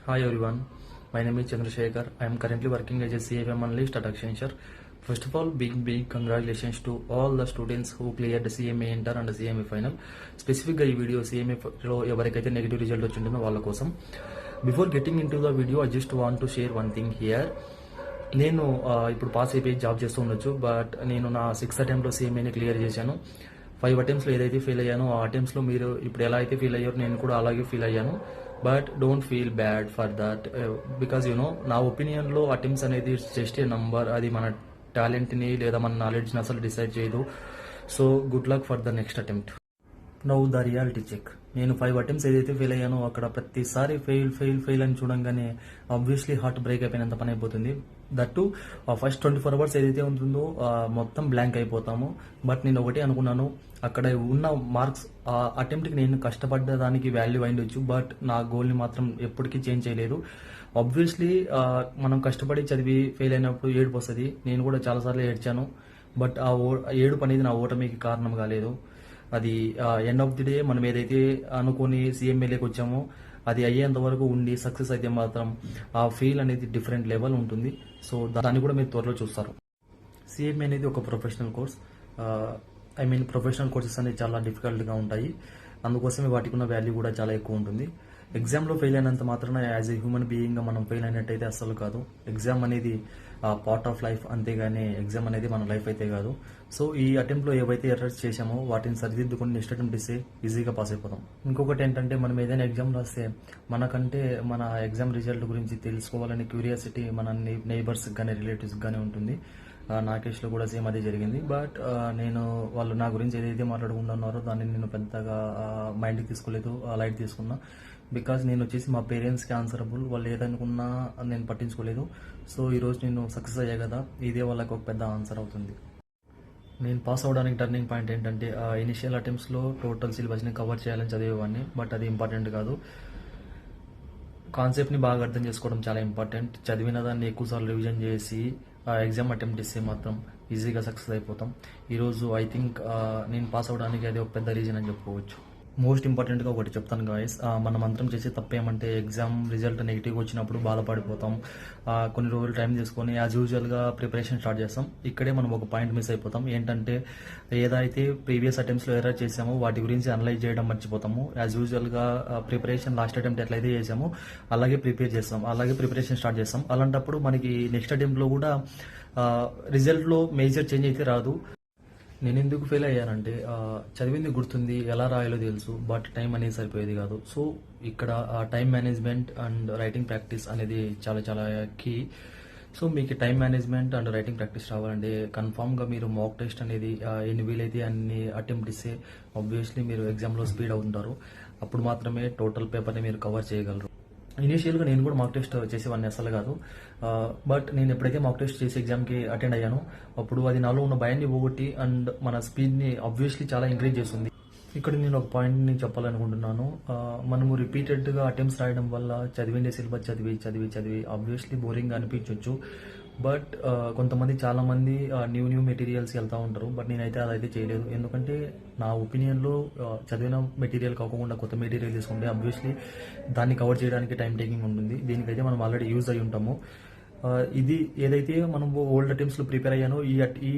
Hi everyone, my name is Chandrasekhar. I am currently working as a CFM analyst at Accenture. First of all, big congratulations to all the students who cleared the CMA Inter and CMA Final. Specifically, ఈ video CMA లో ఎవరికైతే negative result వచ్చిందో వాళ్ళ కోసం. Before getting in to the video I just want to share one thing here. నేను ఇప్పుడు pass అయిపోయి job చేస్తూ ఉండొచ్చు, బట్ నేను నా 6th అటెంప్ట్లో CMAని క్లియర్ చేశాను. 5 అటెంప్ట్స్లో ఏదైతే ఫెయిల్ అయ్యానో ఆ అటెంప్ట్స్లో మీరు ఇప్పుడు ఎలా అయితే ఫీల్ అయ్యారో నేను కూడా అలాగే ఫీల్ అయ్యాను. But don't feel bad for that because నా ఒపీనియన్లో అటెంప్ట్స్ అనేది జస్ట్ ఏ నంబర్. అది మన టాలెంట్ని లేదా మన నాలెడ్జ్ని అసలు డిసైడ్ చేయదు. So good luck for the next attempt. Now the reality check. నేను 5 అటెంప్ట్స్ ఏదైతే ఫెయిల్ అయ్యానో అక్కడ ప్రతిసారి ఫెయిల్ అని చూడంగానే ఆబ్వియస్లీ హార్ట్ బ్రేక్ అయిపోయినంత పని అయిపోతుంది. దట్టు ఫస్ట్ 24 అవర్స్ ఏదైతే ఉంటుందో మొత్తం బ్లాంక్ అయిపోతాము. బట్ నేను ఒకటే అనుకున్నాను, అక్కడ ఉన్న మార్క్స్ ఆ అటెంప్ట్కి నేను కష్టపడ్డ దానికి వాల్యూ అయిండొచ్చు, బట్ నా గోల్ని మాత్రం ఎప్పటికీ చేంజ్ చేయలేదు. ఆబ్వియస్లీ మనం కష్టపడి చదివి ఫెయిల్ అయినప్పుడు ఏడుపు వస్తుంది. నేను కూడా చాలాసార్లు ఏడ్చాను, బట్ ఆ ఏడుపు అనేది నా ఓటమికి కారణం కాలేదు. అది ఎండ్ ఆఫ్ ది డే మనం ఏదైతే అనుకుని CMAలోకి వచ్చామో అది అయ్యేంత వరకు ఉండి సక్సెస్ అయితే మాత్రం ఆ ఫీల్ అనేది డిఫరెంట్ లెవెల్ ఉంటుంది. సో దాన్ని కూడా మీరు త్వరలో చూస్తారు. CMA అనేది ఒక ప్రొఫెషనల్ కోర్స్. ప్రొఫెషనల్ కోర్సెస్ అనేది చాలా డిఫికల్ట్గా ఉంటాయి. అందుకోసమే వాటికి ఉన్న వాల్యూ కూడా చాలా ఎక్కువ ఉంటుంది. ఎగ్జామ్లో ఫెయిల్ అయినంత మాత్రాన యాజ్ ఏ హ్యూమన్ బీయింగ్గా మనం ఫెయిల్ అయినట్టయితే అస్సలు కాదు. ఎగ్జామ్ అనేది పార్ట్ ఆఫ్ లైఫ్, అంతేగాని ఎగ్జామ్ అనేది మన లైఫ్ అయితే కాదు. సో ఈ అటెంప్ట్లో ఏవైతే ఎర్రర్స్ చేశామో వాటిని సరిదిద్దుకొని నెక్స్ట్ అటెంప్ట్ ఇస్తే ఈజీగా పాస్ అయిపోతాం. ఇంకొకటి ఏంటంటే, మనం ఏదైనా ఎగ్జామ్ రాస్తే మనకంటే మన ఎగ్జామ్ రిజల్ట్ గురించి తెలుసుకోవాలని క్యూరియాసిటీ మన నైబర్స్కి కానీ రిలేటివ్స్కి కానీ ఉంటుంది. నా కేసులో కూడా సేమ్ అదే జరిగింది. బట్ వాళ్ళు నా గురించి ఏదైతే మాట్లాడుకుంటున్నారో దాన్ని నేను పెద్దగా మైండ్కి తీసుకోలేదు, లైట్ తీసుకున్నా. బికాజ్ నేను వచ్చేసి మా పేరెంట్స్కి ఆన్సరబుల్. వాళ్ళు ఏదనుకున్నా నేను పట్టించుకోలేదు. సో ఈరోజు నేను సక్సెస్ అయ్యా కదా, ఇదే వాళ్ళకి ఒక పెద్ద ఆన్సర్ అవుతుంది. నేను పాస్ అవ్వడానికి టర్నింగ్ పాయింట్ ఏంటంటే, ఇనిషియల్ అటెంప్ట్స్లో టోటల్ సిలబస్ని కవర్ చేయాలని చదివేవాడిని, బట్ అది ఇంపార్టెంట్ కాదు. కాన్సెప్ట్ని బాగా అర్థం చేసుకోవడం చాలా ఇంపార్టెంట్. చదివిన దాన్ని ఎక్కువసార్లు రివిజన్ చేసి ఎగ్జామ్ అటెంప్ట్ ఇస్తే మాత్రం ఈజీగా సక్సెస్ అయిపోతాం. ఈరోజు ఐ థింక్ నేను పాస్ అవ్వడానికి అది ఒక పెద్ద రీజన్ అని చెప్పుకోవచ్చు. మోస్ట్ ఇంపార్టెంట్గా ఒకటి చెప్తాను గాయస్, మనం అందరం చేసే తప్పేమంటే ఎగ్జామ్ రిజల్ట్ నెగిటివ్గా వచ్చినప్పుడు బాధపడిపోతాం. కొన్ని రోజులు టైం తీసుకొని యాజ్ యూజువల్గా ప్రిపరేషన్ స్టార్ట్ చేస్తాం. ఇక్కడే మనం ఒక పాయింట్ మిస్ అయిపోతాం. ఏంటంటే, ఏదైతే ప్రీవియస్ అటెంప్ట్స్లో ఎర్రర్ చేసామో వాటి గురించి అనలైజ్ చేయడం మర్చిపోతాము. యాజ్ యూజువల్గా ప్రిపరేషన్ లాస్ట్ అటెంప్ట్ ఎట్లయితే చేసామో అలాగే ప్రిపరేషన్ స్టార్ట్ చేస్తాం. అలాంటప్పుడు మనకి నెక్స్ట్ అటెంప్ట్లో కూడా రిజల్ట్లో మేజర్ చేంజ్ అయితే రాదు. నేను ఎందుకు ఫెయిల్ అయ్యానంటే, చదివింది గుర్తుంది, ఎలా రాయాలో తెలుసు, బట్ టైం అనేది సరిపోయేది కాదు. సో ఇక్కడ time management and writing practice అనేది చాలా చాలా కీ. సో మీకు time management and writing practice రావాలంటే కన్ఫామ్గా మీరు మాక్ టెస్ట్ అనేది ఎన్ని వీలైతే అన్ని అటెంప్ట్ ఇస్తే ఆబ్వియస్లీ మీరు ఎగ్జామ్లో స్పీడ్ అవుతుంటారు. అప్పుడు మాత్రమే టోటల్ పేపర్ని మీరు కవర్ చేయగలరు. ఇనీషియల్గా నేను కూడా మాక్ టెస్ట్ చేసేవాడిని అసలు కాదు. బట్ నేను ఎప్పుడైతే మాక్ టెస్ట్ చేసి ఎగ్జామ్కి అటెండ్ అయ్యానో అప్పుడు అది నాలో ఉన్న భయాన్ని పోగొట్టి అండ్ మన స్పీడ్ని ఆబ్వియస్లీ చాలా ఎంకరేజ్ చేస్తుంది. ఇక్కడ నేను ఒక పాయింట్ని చెప్పాలనుకుంటున్నాను. మనము రిపీటెడ్గా అటెంప్ట్స్ రాయడం వల్ల చదివిండే సిలబస్ చదివి ఆబ్వియస్లీ బోరింగ్ అనిపించవచ్చు. బట్ చాలామంది న్యూ మెటీరియల్స్ వెళ్తూ ఉంటారు. బట్ నేనైతే అదైతే చేయలేదు. ఎందుకంటే నా ఒపీనియన్లో చదివిన మెటీరియల్ కాకుండా కొత్త మెటీరియల్ తీసుకుంటే ఆబ్వియస్లీ దాన్ని కవర్ చేయడానికి టైం టేకింగ్ ఉంటుంది. దీనికైతే మనం ఆల్రెడీ యూజ్ అయి ఉంటాము. ఇది ఏదైతే మనం ఓల్డ్ అటెంప్ట్స్లో ప్రిపేర్ అయ్యానో ఈ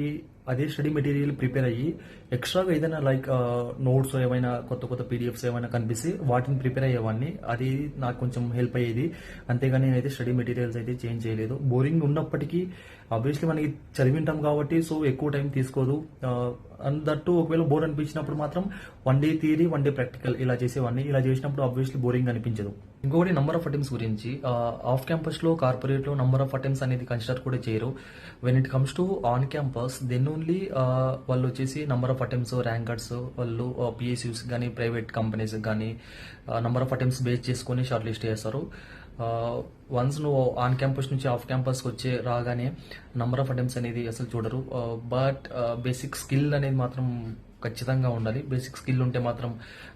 అదే స్టడీ మెటీరియల్ ప్రిపేర్ అయ్యి ఎక్స్ట్రాగా ఏదైనా లైక్ నోట్స్ ఏమైనా కొత్త PDFs ఏమైనా కనిపిస్తే వాటిని ప్రిపేర్ అయ్యేవాడిని. అది నాకు కొంచెం హెల్ప్ అయ్యేది. అంతేగాని నేనైతే స్టడీ మెటీరియల్స్ అయితే చేంజ్ చేయలేదు. బోరింగ్ ఉన్నప్పటికీ ఆబ్వియస్లీ మనకి చదివింటాం కాబట్టి సో ఎక్కువ టైం తీసుకోదు. అండ్ దట్టు ఒకవేళ బోర్ అనిపించినప్పుడు మాత్రం 1 డే థియరీ 1 డే ప్రాక్టికల్ ఇలా చేసేవాడిని. ఇలా చేసినప్పుడు ఆబ్వియస్లీ బోరింగ్ అనిపించదు. ఇంకొకటి నంబర్ ఆఫ్ అటెంప్ట్స్ గురించి, ఆఫ్ క్యాంపస్లో కార్పొరేట్లో నంబర్ ఆఫ్ అటెంప్ట్స్ అనేది కన్సిడర్ కూడా చేయరు. When it comes to on campus then only వాళ్ళు వచ్చేసి నంబర్ ఆఫ్ అటెంప్ట్స్ ర్యాంకర్స్ వాళ్ళు PSUs కానీ ప్రైవేట్ కంపెనీస్ కానీ నంబర్ ఆఫ్ అటెంప్ట్స్ బేస్ చేసుకొని షార్ట్ లిస్ట్ చేస్తారు. వన్స్ నువ్వు ఆన్ క్యాంపస్ నుంచి ఆఫ్ క్యాంపస్కి రాగానే నంబర్ ఆఫ్ అటెంప్ట్స్ అనేది అసలు చూడరు. బట్ బేసిక్ స్కిల్ అనేది మాత్రం ఖచ్చితంగా ఉండాలి. బేసిక్ స్కిల్ ఉంటే మాత్రం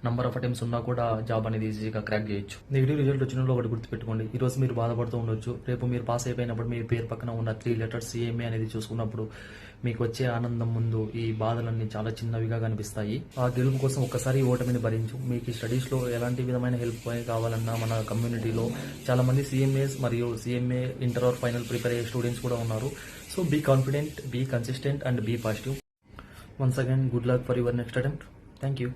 నంబర్ ఆఫ్ అటెంప్ట్స్ ఉన్నా కూడా జాబ్ అనేది ఈజీగా క్రాక్ చేయొచ్చు. నెగిటివ్ రిజల్ట్ వచ్చిన వాళ్ళు ఒకటి గుర్తుపెట్టుకోండి. ఈ రోజు మీరు బాధపడుతూ ఉండొచ్చు, రేపు మీరు పాస్ అయిపోయినప్పుడు మీ పేరు పక్కన ఉన్న 3 లెటర్స్ CMA అనేది చూసుకున్నప్పుడు మీకు వచ్చే ఆనందం ముందు ఈ బాధలన్నీ చాలా చిన్నవిగా కనిపిస్తాయి. ఆ గెలుపు కోసం ఒక్కసారి ఈ ఓటమిని భరించు. మీకు ఈ స్టడీస్లో ఎలాంటి విధమైన హెల్ప్ కావాలన్నా మన కమ్యూనిటీలో చాలా మంది CMAs మరియు CMA inter or final prepare అయ్యే స్టూడెంట్స్ కూడా ఉన్నారు. So be confident, be consistent and be positive. Once again, good luck for your next attempt. Thank you.